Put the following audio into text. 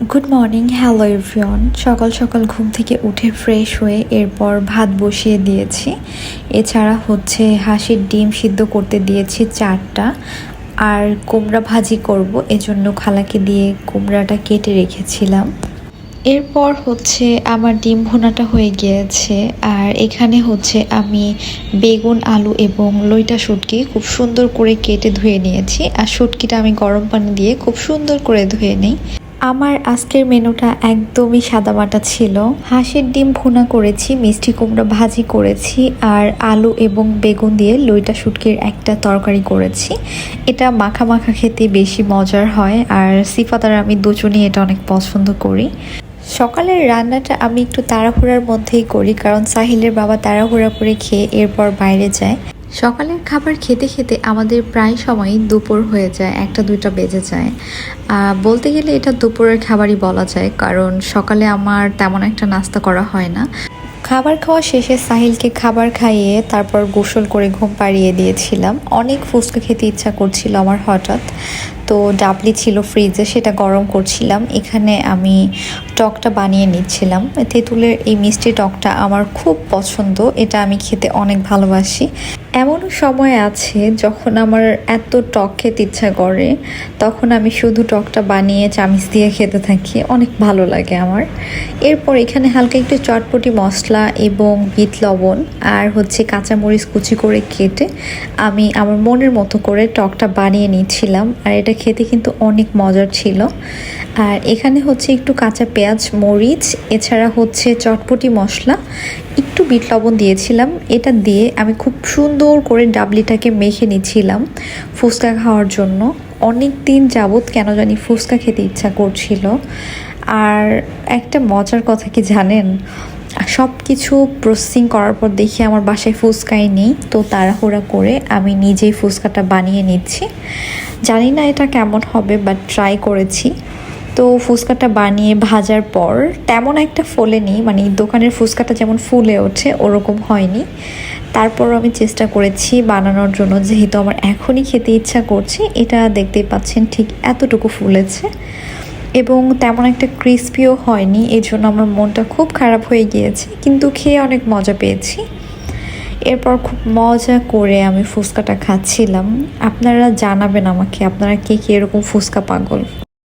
Good morning, hello everyone. সকাল সকাল ঘুম থেকে উঠে ফ্রেশ হয়ে এরপর ভাত বসিয়ে দিয়েছি। এছাড়া হাঁসের ডিম সিদ্ধ করতে দিয়েছি 4টা, আর কুমড়া ভাজি করব, এজন্য খালাকে দিয়ে কুমড়াটা কেটে রেখেছিলাম। এরপর আমার ডিম ভুনাটা হয়ে গিয়েছে, আর এখানে আমি বেগুন, আলু এবং লইটা শুটকি খুব সুন্দর করে কেটে ধুয়ে নিয়েছি। আর শুটকিটা আমি গরম পানি দিয়ে খুব সুন্দর করে ধুয়ে নিই। আমার আজকের মেনুটা একদমই সাদামাটা ছিল। হাঁসের ডিম ভুনা করেছি, মিষ্টি কুমড়া ভাজি করেছি, আর আলু এবং বেগুন দিয়ে লইটা শুটকির একটা তরকারি করেছি। এটা মাখা মাখা খেতে বেশি মজার হয়, আর সিফাত আর আমি দুজনেই এটা অনেক পছন্দ করি। সকালের রান্নাটা আমি একটু তাড়াহুড়ার মধ্যেই করি, কারণ সাহিলের বাবা তাড়াহুড়া করে খেয়ে এরপর বাইরে যায়। সকালের খাবার খেতে খেতে আমাদের প্রায় সময়ই দুপুর হয়ে যায়, 1-2টা বেজে যায়। বলতে গেলে এটা দুপুরের খাবারই বলা যায়, কারণ সকালে আমার তেমন একটা নাস্তা করা হয় না। খাবার খাওয়া শেষে সাহিলকে খাবার খাইয়ে তারপর গোসল করে ঘুম পাড়িয়ে দিয়েছিলাম। অনেক ফুচকা খেতে ইচ্ছা করছিল আমার হঠাৎ, তো ডাবলি ছিল ফ্রিজে, সেটা গরম করছিলাম। এখানে আমি টকটা বানিয়ে নিচ্ছিলাম। তেঁতুলের এই মিষ্টি টকটা আমার খুব পছন্দ, এটা আমি খেতে অনেক ভালোবাসি। এমনও সময় আছে যখন আমার এত টক খেতে ইচ্ছা করে, তখন আমি শুধু টকটা বানিয়ে চামিচ দিয়ে খেতে থাকি, অনেক ভালো লাগে আমার। এরপর এখানে হালকা একটু চটপটি মশলা এবং বিট লবণ আর কাঁচামরিচ কুচি করে কেটে আমি আমার মনের মতো করে টকটা বানিয়ে নিচ্ছিলাম, আর এটা খেতে কিন্তু অনেক মজার ছিল। আর এখানে একটু কাঁচা পেঁয়াজ, মরিচ, এছাড়া চটপটি মশলা, একটু বিট লবণ দিয়েছিলাম। এটা দিয়ে আমি খুব সুন্দর করে ডাবলিটাকে মেখে নিচ্ছিলাম ফুচকা খাওয়ার জন্য। অনেক দিন যাবৎ কেন জানি ফুচকা খেতে ইচ্ছা করছিল। আর একটা মজার কথা কি জানেন, সব কিছু প্রসেসিং করার পর দেখি আমার বাসায় ফুচকাই নেই, তো তাড়াহুড়া করে আমি নিজেই ফুচকাটা বানিয়ে নিচ্ছি। জানি না এটা কেমন হবে, বাট ট্রাই করেছি। তো ফুচকাটা বানিয়ে ভাজার পর তেমন একটা ফোলেনি, মানে দোকানের ফুচকাটা যেমন ফুলে ওঠে ওরকম হয়নি। তারপর আমি চেষ্টা করেছি বানানোর জন্য, যেহেতু আমার এখনই খেতে ইচ্ছা করছে। এটা দেখতেই পাচ্ছেন ঠিক এতটুকু ফুলেছে, এবং তেমন একটা ক্রিস্পিও হয়নি। এই জন্য আমার মনটা খুব খারাপ হয়ে গিয়েছে, কিন্তু খেয়ে অনেক মজা পেয়েছি। এরপর খুব মজা করে আমি ফুচকাটা খাচ্ছিলাম। আপনারা জানাবেন আমাকে আপনারা কে কে এরকম ফুচকা পাগল।